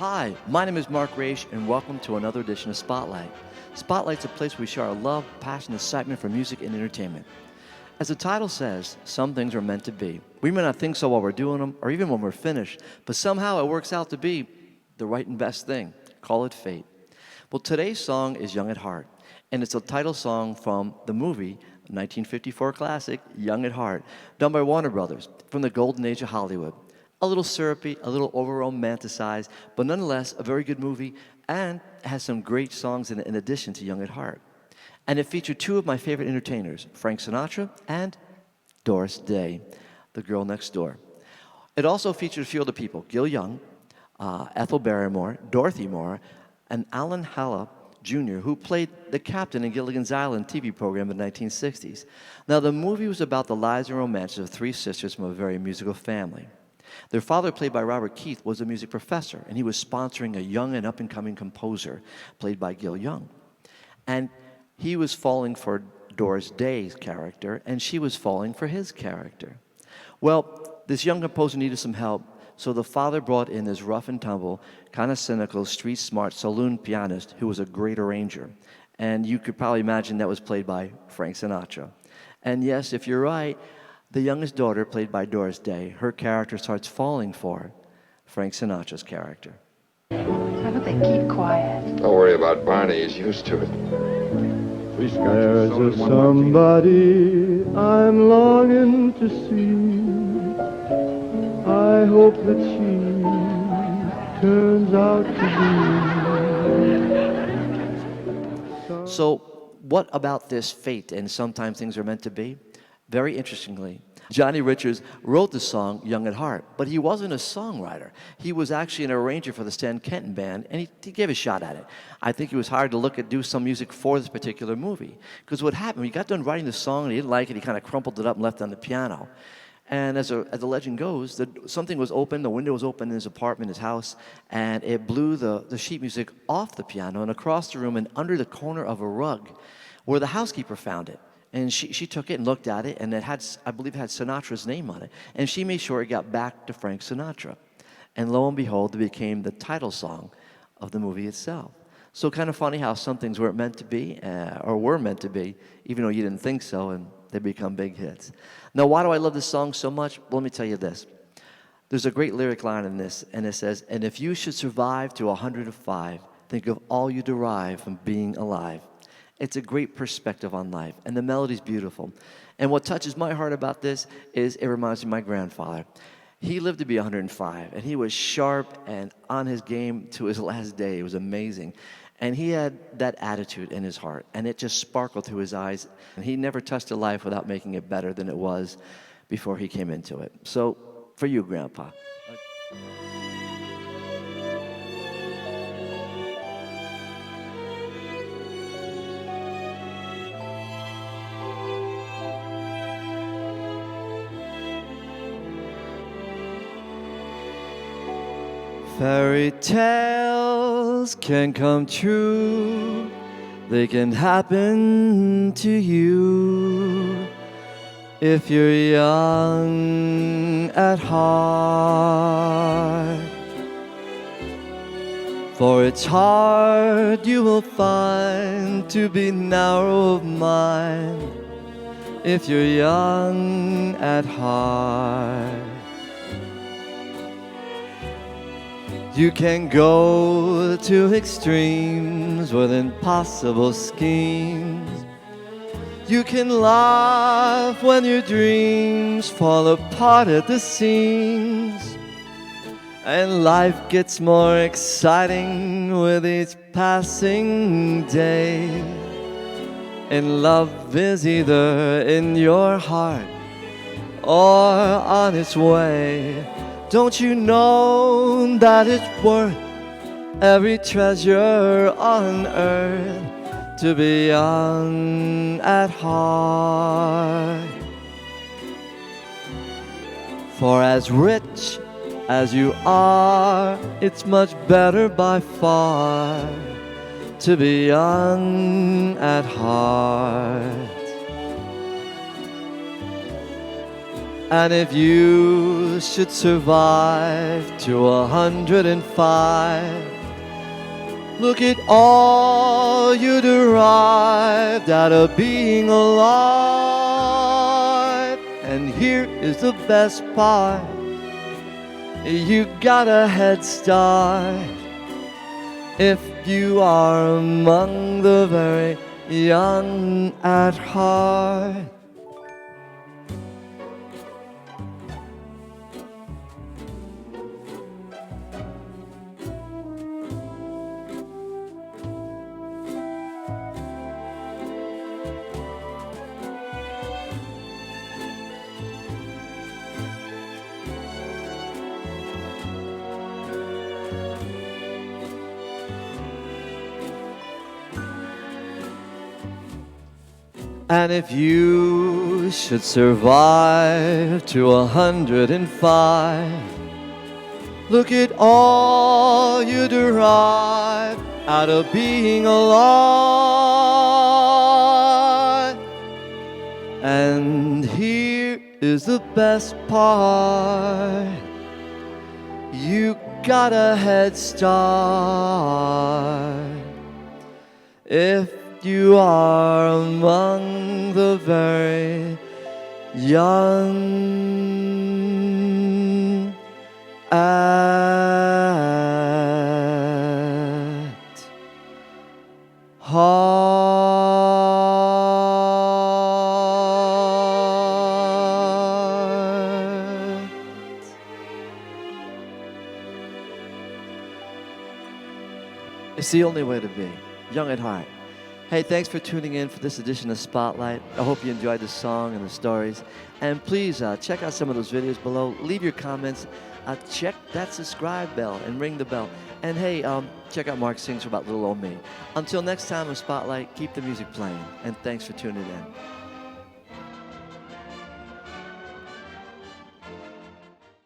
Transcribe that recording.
Hi, my name is Mark Raisch, and welcome to another edition of Spotlight. Spotlight's a place where we share our love, passion, and excitement for music and entertainment. As the title says, some things are meant to be. We may not think so while we're doing them, or even when we're finished, but somehow it works out to be the right and best thing. Call it fate. Well, today's song is Young at Heart, and it's a title song from the movie 1954 classic, Young at Heart, done by Warner Brothers from the golden age of Hollywood. A little syrupy, a little over-romanticized, but nonetheless a very good movie, and has some great songs in addition to Young at Heart. And it featured two of my favorite entertainers, Frank Sinatra and Doris Day, the girl next door. It also featured a few other people, Gil Young, Ethel Barrymore, Dorothy Moore, and Alan Halla Jr., who played the captain in Gilligan's Island TV program in the 1960s. Now, the movie was about the lives and romances of three sisters from a very musical family. Their father, played by Robert Keith, was a music professor, and he was sponsoring a young and up-and-coming composer, played by Gil Young. And he was falling for Doris Day's character, and she was falling for his character. Well, this young composer needed some help, so the father brought in this rough-and-tumble, kind of cynical, street-smart saloon pianist who was a great arranger. And you could probably imagine that was played by Frank Sinatra. And yes, if you're right, the youngest daughter, played by Doris Day, her character starts falling for Frank Sinatra's character. Why don't they keep quiet? Don't worry about Barney. He's used to it. There's a somebody I'm longing to see. I hope that she turns out to be. So, what about this fate and sometimes things are meant to be? Very interestingly, Johnny Richards wrote the song Young at Heart, but he wasn't a songwriter. He was actually an arranger for the Stan Kenton Band, and he gave a shot at it. I think he was hired to do some music for this particular movie. Because what happened, when he got done writing the song and he didn't like it, he kind of crumpled it up and left it on the piano. And as the legend goes, something was open, the window was open in his apartment, his house, and it blew the sheet music off the piano and across the room and under the corner of a rug where the housekeeper found it. And she took it and looked at it, and it had, I believe, it had Sinatra's name on it. And she made sure it got back to Frank Sinatra. And lo and behold, it became the title song of the movie itself. So kind of funny how some things weren't meant to be, or were meant to be, even though you didn't think so, and they become big hits. Now, why do I love this song so much? Well, let me tell you this. There's a great lyric line in this, and it says, "And if you should survive to 105, think of all you derive from being alive." It's a great perspective on life, and the melody's beautiful. And what touches my heart about this is it reminds me of my grandfather. He lived to be 105, and he was sharp and on his game to his last day. It was amazing. And he had that attitude in his heart, and it just sparkled through his eyes. And he never touched a life without making it better than it was before he came into it. So, for you, Grandpa. Fairy tales can come true. They can happen to you if you're young at heart. For it's hard, you will find, to be narrow of mind if you're young at heart. You can go to extremes with impossible schemes. You can laugh when your dreams fall apart at the seams. And life gets more exciting with each passing day. And love is either in your heart or on its way. Don't you know that it's worth every treasure on earth to be young at heart? For as rich as you are, it's much better by far to be young at heart. And if you should survive to 105, look at all you derived out of being alive. And here is the best part, you got a head start if you are among the very young at heart. And if you should survive to 105, look at all you derive out of being alive. And here is the best part, you got a head start if you are among the very young at heart. It's the only way to be, young at heart. Hey, thanks for tuning in for this edition of Spotlight. I hope you enjoyed the song and the stories. And please check out some of those videos below. Leave your comments. Check that subscribe bell and ring the bell. And hey, check out Mark Sings about Little Old Me. Until next time on Spotlight, keep the music playing. And thanks for tuning in.